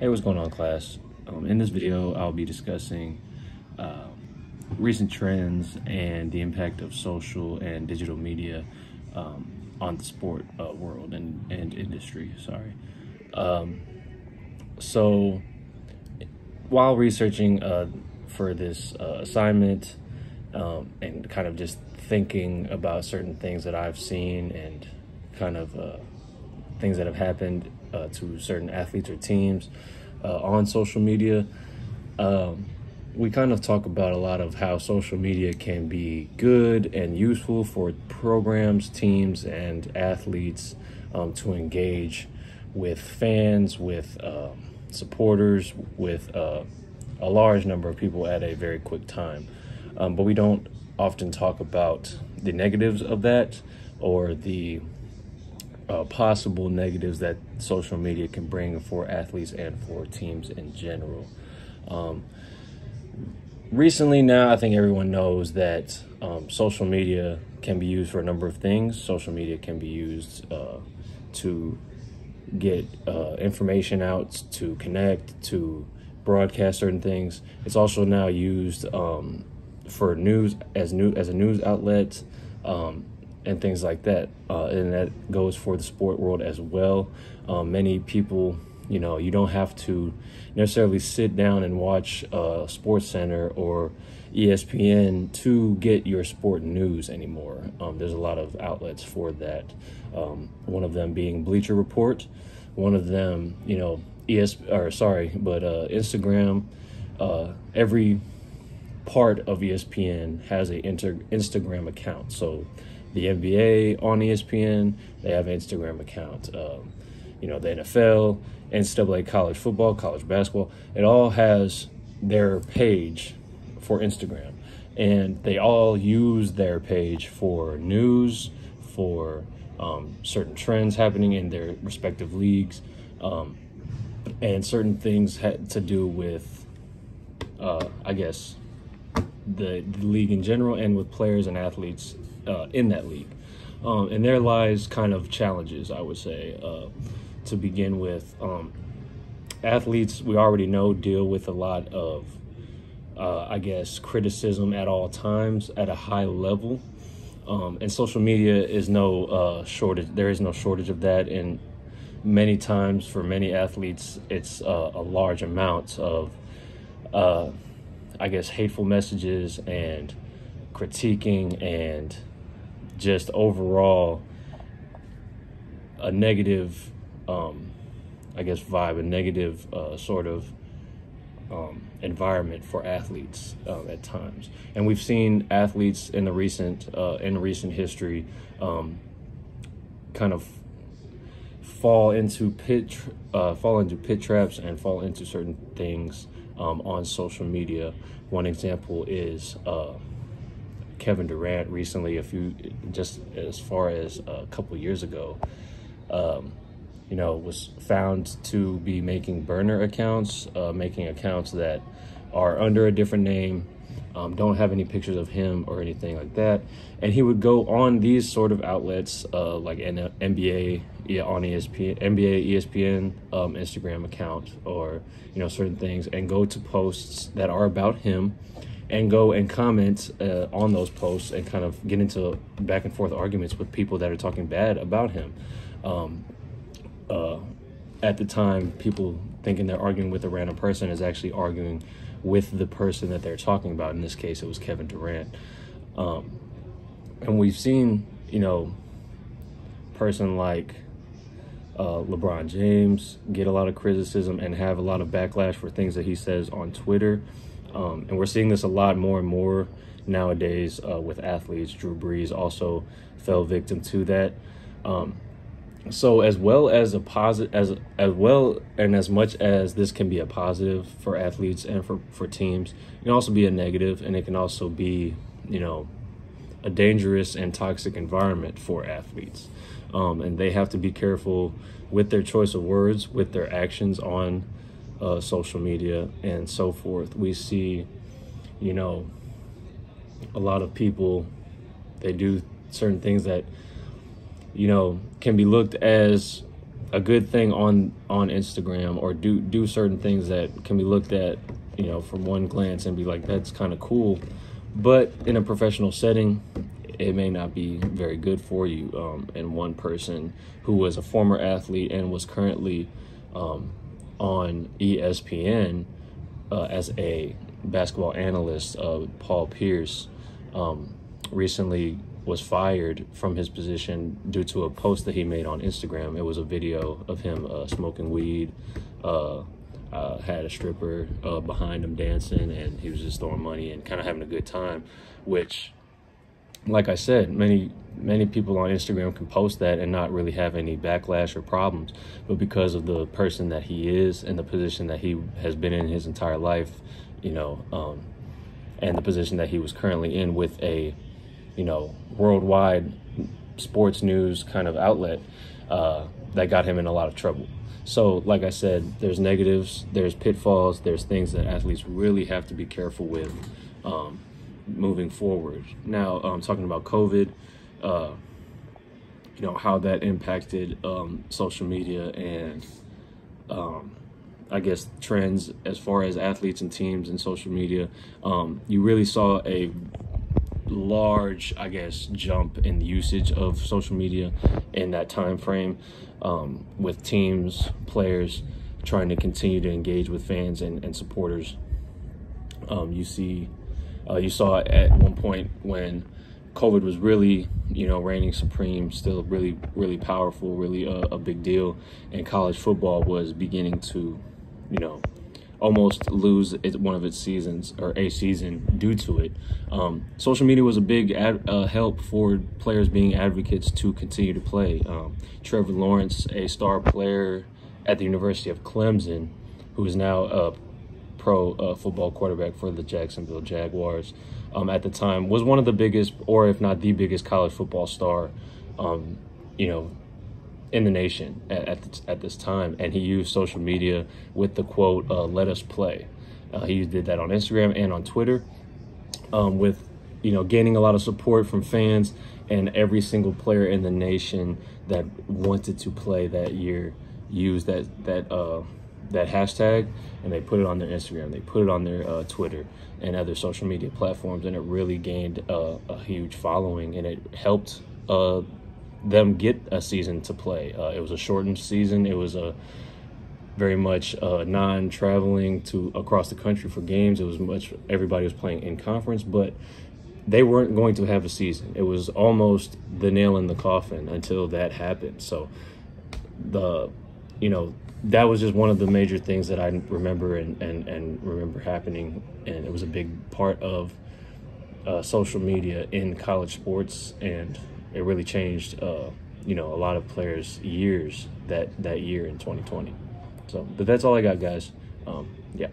Hey, what's going on, class? In this video, I'll be discussing recent trends and the impact of social and digital media on the sport world and industry. Sorry. So, while researching for this assignment and kind of just thinking about certain things that I've seen and kind of things that have happened to certain athletes or teams on social media, we kind of talk about a lot of how social media can be good and useful for programs, teams, and athletes to engage with fans, with supporters, with a large number of people at a very quick time. But we don't often talk about the negatives of that, or the possible negatives that social media can bring for athletes and for teams in general. Recently now, I think everyone knows that social media can be used for a number of things. Social media can be used to get information out, to connect, to broadcast certain things. It's also now used for news as a news outlet, and things like that, and that goes for the sport world as well. Many people, you don't have to necessarily sit down and watch Sports Center or ESPN to get your sport news anymore. There's a lot of outlets for that. One of them being Bleacher Report. One of them, Instagram. Every part of ESPN has a Instagram account. So the NBA on ESPN, they have an Instagram account. The NFL, NCAA college football, college basketball, it all has their page for Instagram. And they all use their page for news, for certain trends happening in their respective leagues, and certain things had to do with, the league in general, and with players and athletes in that league. And there lies kind of challenges, I would say. To begin with, athletes, we already know, deal with a lot of, criticism at all times at a high level. And social media is no shortage. There is no shortage of that. And many times for many athletes, it's a large amount of, hateful messages and critiquing, and just overall a negative, vibe, a negative sort of environment for athletes at times. And we've seen athletes in the recent history kind of fall into pit traps and fall into certain things on social media. One example is Kevin Durant recently, just as far as a couple years ago, was found to be making burner accounts, making accounts that are under a different name, don't have any pictures of him or anything like that. And he would go on these sort of outlets, like NBA, on ESPN, NBA, ESPN, Instagram account, or, certain things, and go to posts that are about him, and go and comment on those posts, and kind of get into back and forth arguments with people that are talking bad about him. At the time, people thinking they're arguing with a random person is actually arguing with the person that they're talking about. In this case, it was Kevin Durant. And we've seen, person like LeBron James get a lot of criticism and have a lot of backlash for things that he says on Twitter. And we're seeing this a lot more and more nowadays with athletes. Drew Brees also fell victim to that. So as well as a positive, as much as this can be a positive for athletes and for teams, it can also be a negative, and it can also be, a dangerous and toxic environment for athletes. And they have to be careful with their choice of words, with their actions on social media and so forth. We see, a lot of people, they do certain things that, can be looked as a good thing on Instagram, or do certain things that can be looked at, you know, from one glance and be like, that's kind of cool, but in a professional setting, it may not be very good for you. And one person who was a former athlete and was currently on ESPN as a basketball analyst, Paul Pierce, recently was fired from his position due to a post that he made on Instagram. It was a video of him smoking weed, had a stripper behind him dancing, and he was just throwing money and kind of having a good time, which, like I said, many people on Instagram can post that and not really have any backlash or problems. But because of the person that he is and the position that he has been in his entire life, you know, and the position that he was currently in with a, you know, worldwide sports news kind of outlet, that got him in a lot of trouble. So, like I said, there's negatives, there's pitfalls, there's things that athletes really have to be careful with moving forward. Now, talking about COVID, you know, how that impacted social media and I guess trends as far as athletes and teams and social media. You really saw a large, I guess, jump in the usage of social media in that time frame, with teams, players trying to continue to engage with fans and supporters. You saw at one point when COVID was really, you know, reigning supreme, still really powerful, really a big deal, and college football was beginning to, you know, almost lose one of its seasons, or a season, due to it. Social media was a big help for players being advocates to continue to play. Trevor Lawrence, a star player at the University of Clemson, who is now a pro football quarterback for the Jacksonville Jaguars, at the time was one of the biggest, or if not the biggest, college football star, you know, in the nation at this time. And he used social media with the quote, "Let us play." He did that on Instagram and on Twitter, with, you know, gaining a lot of support from fans, and every single player in the nation that wanted to play that year used that hashtag, and they put it on their Instagram, they put it on their Twitter and other social media platforms, and it really gained a huge following, and it helped them get a season to play. It was a shortened season. It was a very much non-traveling to across the country for games. It was much, everybody was playing in conference, but they weren't going to have a season. It was almost the nail in the coffin until that happened. So you know, that was just one of the major things that I remember and remember happening, and it was a big part of social media in college sports, and it really changed, you know, a lot of players' years that year in 2020. So, but that's all I got, guys. Yeah.